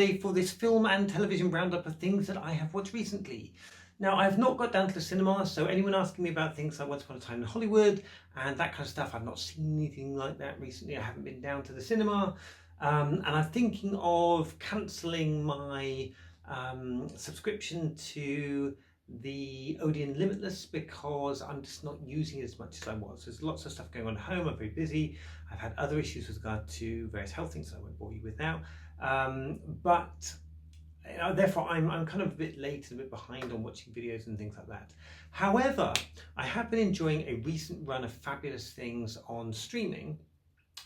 today for this film and television roundup of things that I have watched recently. Now, I've not got down to the cinema, so anyone asking me about things like Once Upon a Time in Hollywood and that kind of stuff, I've not seen anything like that recently. I haven't been down to the cinema, and I'm thinking of cancelling my subscription to the Odeon Limitless because I'm just not using it as much as I was. There's lots of stuff going on at home. I'm very busy. I've had other issues with regard to various health things that I won't bore you with now. But therefore I'm kind of a bit late and a bit behind on watching videos and things like that. However, I have been enjoying a recent run of fabulous things on streaming.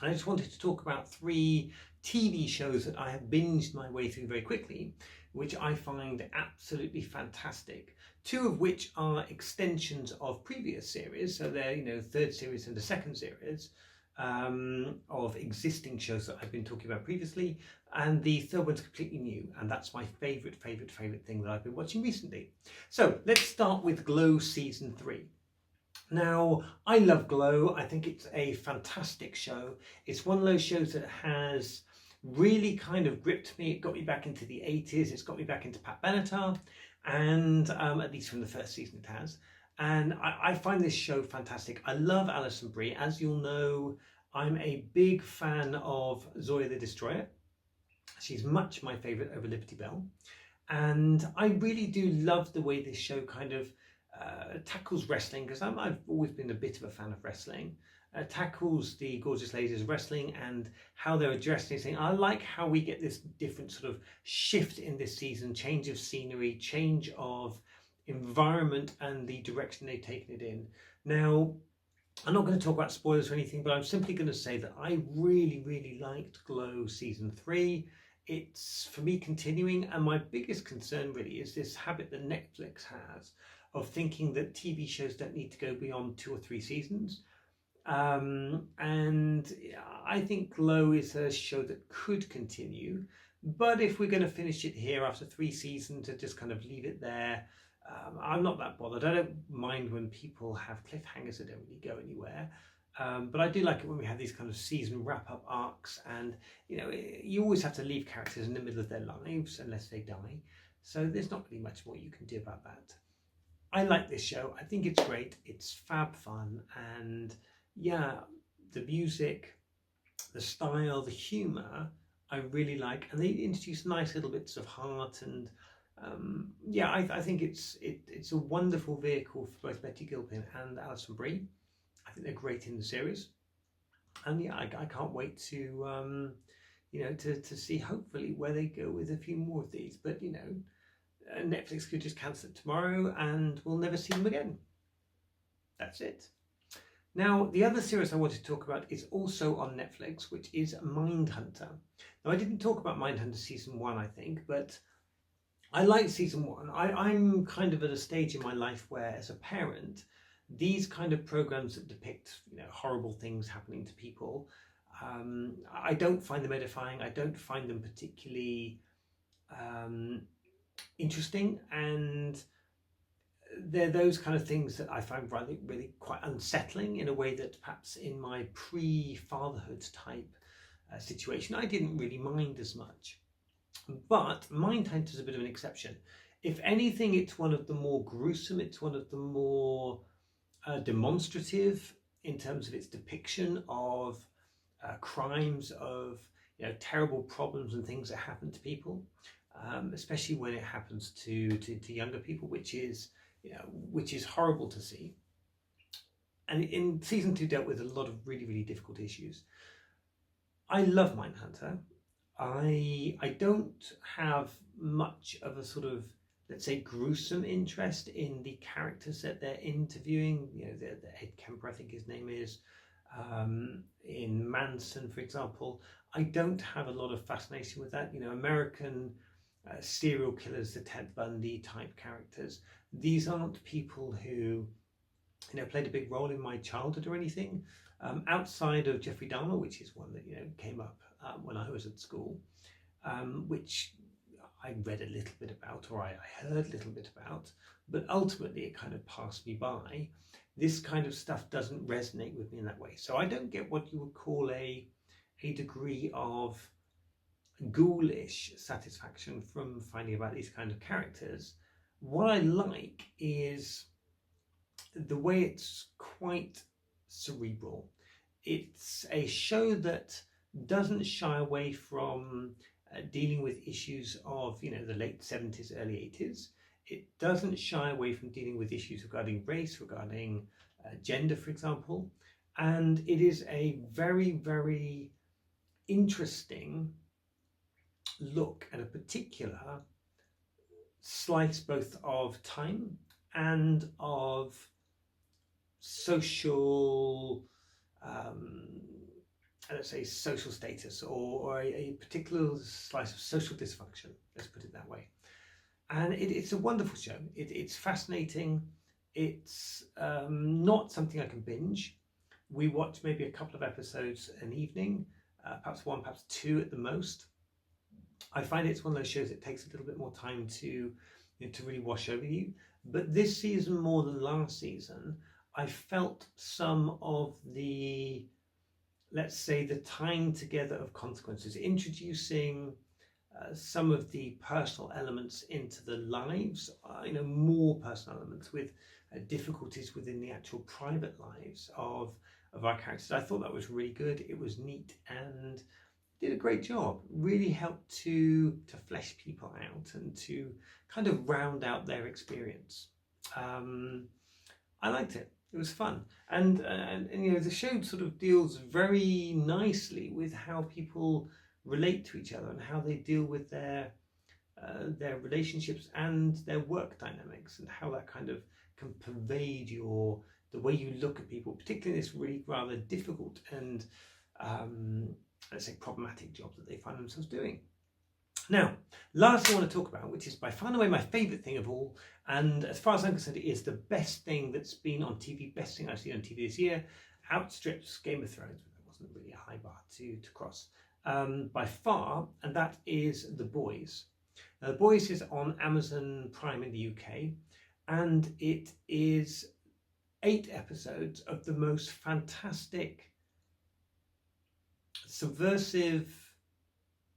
I just wanted to talk about 3 TV shows that I have binged my way through very quickly, which I find absolutely fantastic. 2 of which are extensions of previous series, so they're 3rd series and the 2nd series of existing shows that I've been talking about previously, and the 3rd one's completely new, and that's my favourite thing that I've been watching recently. So let's start with Glow Season 3. Now, I love Glow. I think it's a fantastic show. It's one of those shows that has really kind of gripped me. It got me back into the 80s. It's got me back into Pat Benatar, and at least from the 1st season it has. And I find this show fantastic. I love Alison Brie. As you'll know, I'm a big fan of Zoya the Destroyer. She's much my favourite over Liberty Bell. And I really do love the way this show kind of tackles wrestling, because I've always been a bit of a fan of wrestling. Tackles the gorgeous ladies of wrestling and how they're addressing things. I like how we get this different sort of shift in this season, change of scenery, change of environment and the direction they've taken it in. Now, I'm not going to talk about spoilers or anything, but I'm simply going to say that I really liked Glow Season 3. It's, for me, continuing, and my biggest concern really is this habit that Netflix has of thinking that TV shows don't need to go beyond 2 or 3 seasons. And I think Glow is a show that could continue, but if we're going to finish it here after 3 seasons and just kind of leave it there, I'm not that bothered. I don't mind when people have cliffhangers that don't really go anywhere. But I do like it when we have these kind of season wrap-up arcs, and you always have to leave characters in the middle of their lives unless they die. So there's not really much more you can do about that. I like this show. I think it's great. It's fab fun, and yeah, the music, the style, the humour, I really like, and they introduce nice little bits of heart, and yeah, I think it's a wonderful vehicle for both Betty Gilpin and Alison Brie. I think they're great in the series, and yeah, I can't wait to to see hopefully where they go with a few more of these. But Netflix could just cancel it tomorrow and we'll never see them again. That's it. Now, the other series I wanted to talk about is also on Netflix, which is Mindhunter. Now, I didn't talk about Mindhunter Season 1, I think, but I like Season 1. I'm kind of at a stage in my life where, as a parent, these kind of programs that depict horrible things happening to people, I don't find them edifying. I don't find them particularly interesting, and they're those kind of things that I find really quite unsettling in a way that perhaps in my pre-fatherhood type situation I didn't really mind as much. But Mindhunter is a bit of an exception. If anything, it's one of the more gruesome, it's one of the more demonstrative in terms of its depiction of crimes, of terrible problems and things that happen to people, especially when it happens to younger people, which is horrible to see. And in Season 2 dealt with a lot of really difficult issues. I love Mindhunter. I don't have much of a sort of, let's say, gruesome interest in the characters that they're interviewing. The Ed Kemper, I think his name is, in Manson, for example. I don't have a lot of fascination with that. American serial killers, the Ted Bundy type characters. These aren't people who played a big role in my childhood or anything, outside of Jeffrey Dahmer, which is one that came up when I was at school, which I read a little bit about, or I heard a little bit about, but ultimately it kind of passed me by. This kind of stuff doesn't resonate with me in that way. So I don't get what you would call a degree of ghoulish satisfaction from finding about these kind of characters. What I like is the way it's quite cerebral. It's a show that doesn't shy away from dealing with issues of, the late 70s, early 80s. It doesn't shy away from dealing with issues regarding race, regarding gender, for example. And it is a very, very interesting look at a particular slice both of time and of social, let's say, social status, or a particular slice of social dysfunction, let's put it that way. And it's a wonderful show. It's fascinating. It's not something I can binge. We watch maybe a couple of episodes an evening, perhaps one, perhaps two at the most. I find it's one of those shows that takes a little bit more time to really wash over you. But this season, more than last season, I felt some of the, let's say, the tying together of consequences, introducing some of the personal elements into the lives, more personal elements with difficulties within the actual private lives of our characters. I thought that was really good. It was neat and did a great job. Really helped to flesh people out and to kind of round out their experience. I liked it. It was fun, and the show sort of deals very nicely with how people relate to each other and how they deal with their relationships and their work dynamics, and how that kind of can pervade the way you look at people, particularly in this really rather difficult and let's say problematic job that they find themselves doing. Now, last thing I want to talk about, which is by far and away my favourite thing of all, and as far as I'm concerned, it is the best thing that's been on TV, best thing I've seen on TV this year, outstrips Game of Thrones, but that wasn't really a high bar to cross, by far, and that is The Boys. Now, The Boys is on Amazon Prime in the UK, and it is 8 episodes of the most fantastic, subversive,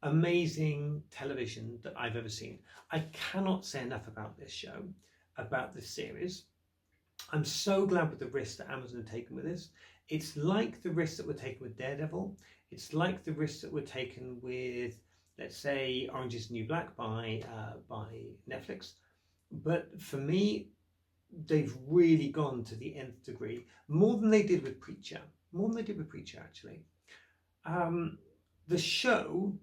amazing television that I've ever seen. I cannot say enough about this show, about this series. I'm so glad with the risks that Amazon have taken with this. It's like the risks that were taken with Daredevil. It's like the risks that were taken with, let's say, Orange is the New Black by Netflix. But for me, they've really gone to the nth degree, more than they did with Preacher. More than they did with Preacher, actually. The show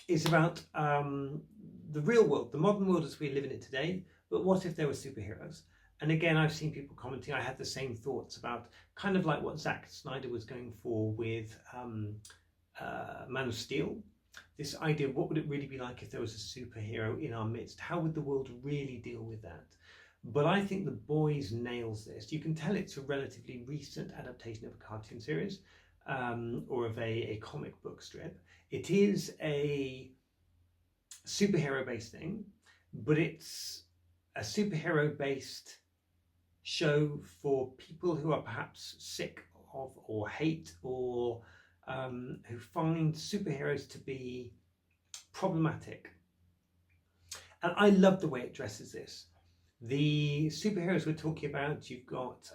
is about the real world, the modern world as we live in it today, but what if there were superheroes? And again, I've seen people commenting, I had the same thoughts about kind of like what Zack Snyder was going for with Man of Steel. This idea of what would it really be like if there was a superhero in our midst? How would the world really deal with that? But I think The Boys nails this. You can tell it's a relatively recent adaptation of a cartoon series, or of a comic book strip. It is a superhero-based thing, but it's a superhero-based show for people who are perhaps sick of or hate or who find superheroes to be problematic. And I love the way it dresses this. The superheroes we're talking about, you've got,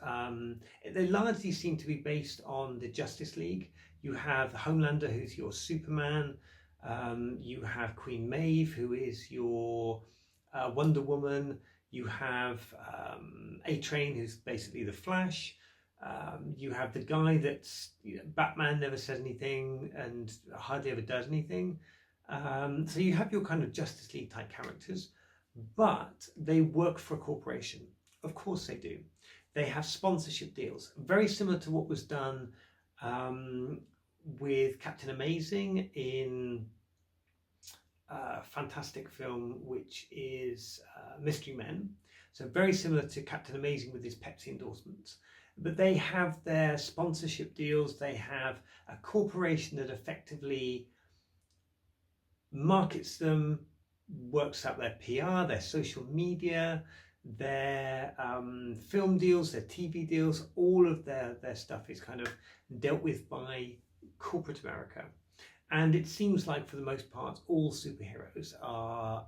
they largely seem to be based on the Justice League. You have Homelander, who's your Superman. You have Queen Maeve, who is your Wonder Woman. You have A-Train, who's basically the Flash. You have the guy that's, Batman never says anything and hardly ever does anything. So you have your kind of Justice League type characters, but they work for a corporation. Of course they do. They have sponsorship deals, very similar to what was done with Captain Amazing in a fantastic film, which is Mystery Men. So very similar to Captain Amazing with his Pepsi endorsements. But they have their sponsorship deals. They have a corporation that effectively markets them, works out their PR, their social media, their film deals, their TV deals. All of their stuff is kind of dealt with by corporate America. And it seems like for the most part all superheroes are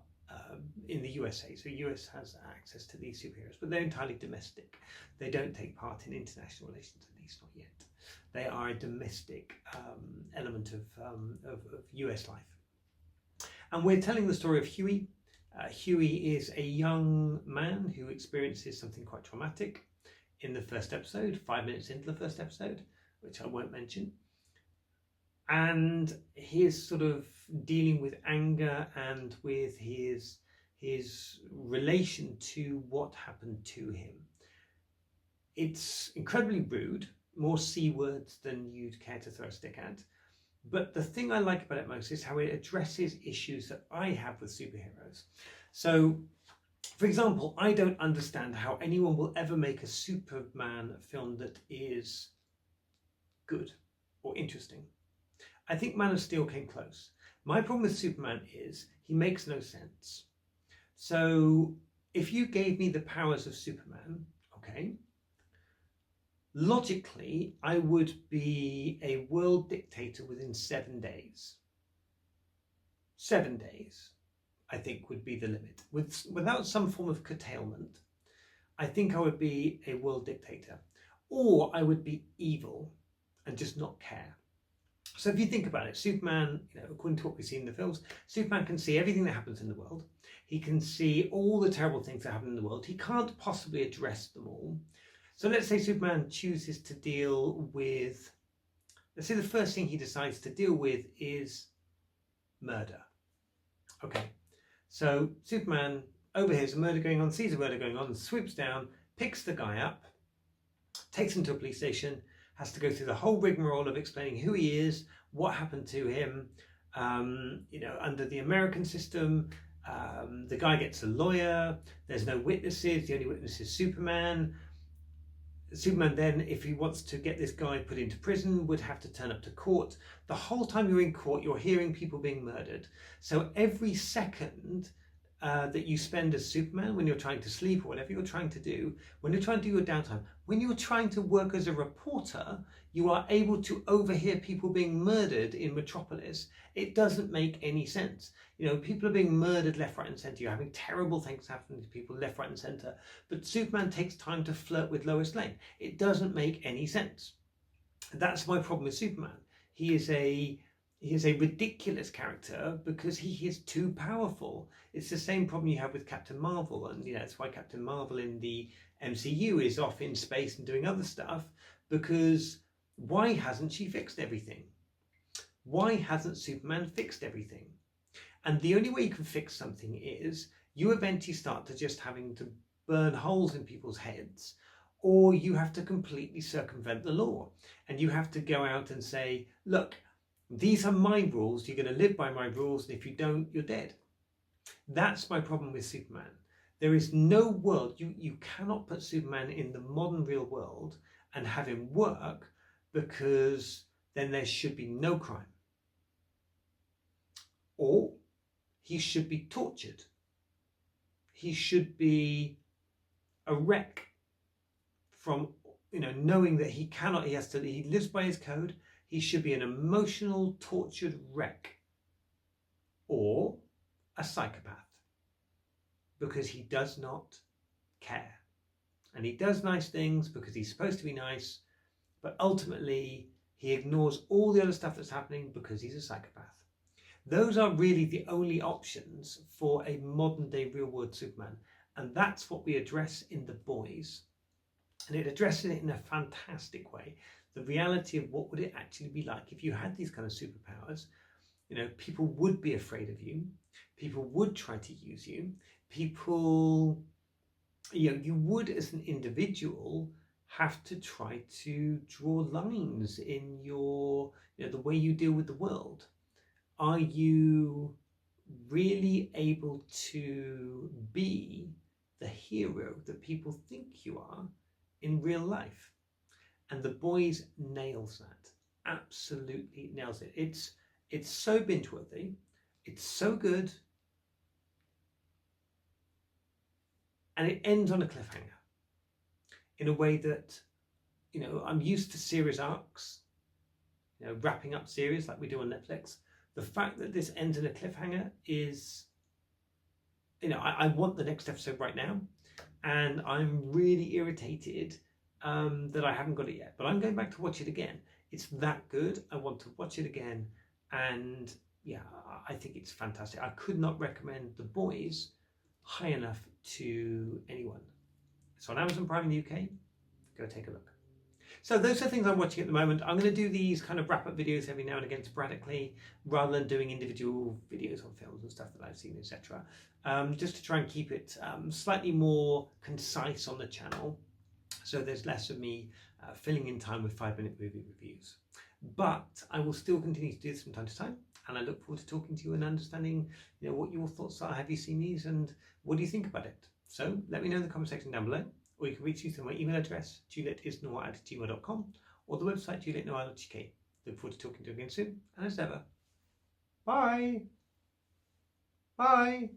in the USA, so US has access to these superheroes, but they're entirely domestic. They don't take part in international relations, at least not yet. They are a domestic element of US life. And we're telling the story of Huey. Huey is a young man who experiences something quite traumatic in the first episode, 5 minutes into the first episode, which I won't mention. And he's sort of dealing with anger and with his relation to what happened to him. It's incredibly rude, more C words than you'd care to throw a stick at. But the thing I like about it most is how it addresses issues that I have with superheroes. So, for example, I don't understand how anyone will ever make a Superman film that is good or interesting. I think Man of Steel came close. My problem with Superman is he makes no sense. So if you gave me the powers of Superman, okay, logically I would be a world dictator within 7 days. 7 days, I think, would be the limit. Without some form of curtailment, I think I would be a world dictator. Or I would be evil and just not care. So if you think about it, Superman, according to what we see in the films, Superman can see everything that happens in the world. He can see all the terrible things that happen in the world. He can't possibly address them all. So let's say Superman chooses to deal with, let's say the first thing he decides to deal with is murder. Okay, so Superman overhears a murder going on, sees a murder going on, swoops down, picks the guy up, takes him to a police station, has to go through the whole rigmarole of explaining who he is, what happened to him. Under the American system, the guy gets a lawyer, there's no witnesses, the only witness is Superman. Superman then, if he wants to get this guy put into prison, would have to turn up to court. The whole time you're in court, you're hearing people being murdered. So every second that you spend as Superman, when you're trying to sleep or whatever you're trying to do, when you're trying to do your downtime, when you're trying to work as a reporter, you are able to overhear people being murdered in Metropolis. It doesn't make any sense. People are being murdered left, right and centre. You're having terrible things happen to people left, right and centre. But Superman takes time to flirt with Lois Lane. It doesn't make any sense. That's my problem with Superman. He is a ridiculous character because he is too powerful. It's the same problem you have with Captain Marvel, and that's why Captain Marvel in the MCU is off in space and doing other stuff, because why hasn't she fixed everything? Why hasn't Superman fixed everything? And the only way you can fix something is you eventually start to just having to burn holes in people's heads, or you have to completely circumvent the law and you have to go out and say, look, these are my rules, you're going to live by my rules, and if you don't, you're dead. That's my problem with Superman. There is no world, you cannot put Superman in the modern real world and have him work, because then there should be no crime. Or he should be tortured. He should be a wreck from, knowing that he lives by his code. He should be an emotional, tortured wreck, or a psychopath, because he does not care. And he does nice things because he's supposed to be nice, but ultimately he ignores all the other stuff that's happening because he's a psychopath. Those are really the only options for a modern day real world Superman. And that's what we address in The Boys. And it addresses it in a fantastic way. The reality of what would it actually be like if you had these kind of superpowers. People would be afraid of you. People would try to use you. People, you would as an individual have to try to draw lines in your, the way you deal with the world. Are you really able to be the hero that people think you are in real life? And The Boys nails that. Absolutely nails it. It's so binge-worthy. It's so good. And it ends on a cliffhanger in a way that, I'm used to series arcs, wrapping up series like we do on Netflix. The fact that this ends in a cliffhanger is, I want the next episode right now, and I'm really irritated that I haven't got it yet. But I'm going back to watch it again. It's that good. I want to watch it again, and yeah, I think it's fantastic. I could not recommend The Boys high enough to anyone. It's on Amazon Prime in the UK. Go take a look. So those are things I'm watching at the moment. I'm going to do these kind of wrap-up videos every now and again sporadically, rather than doing individual videos on films and stuff that I've seen, etc. Just to try and keep it slightly more concise on the channel, so there's less of me filling in time with 5-minute movie reviews. But I will still continue to do this from time to time, and I look forward to talking to you and understanding, what your thoughts are. Have you seen these, and what do you think about it? So let me know in the comment section down below, or you can reach me through my email address, julietteisnoir@gmail.com, or the website julietteisnoir.uk. Look forward to talking to you again soon, and as ever, bye! Bye!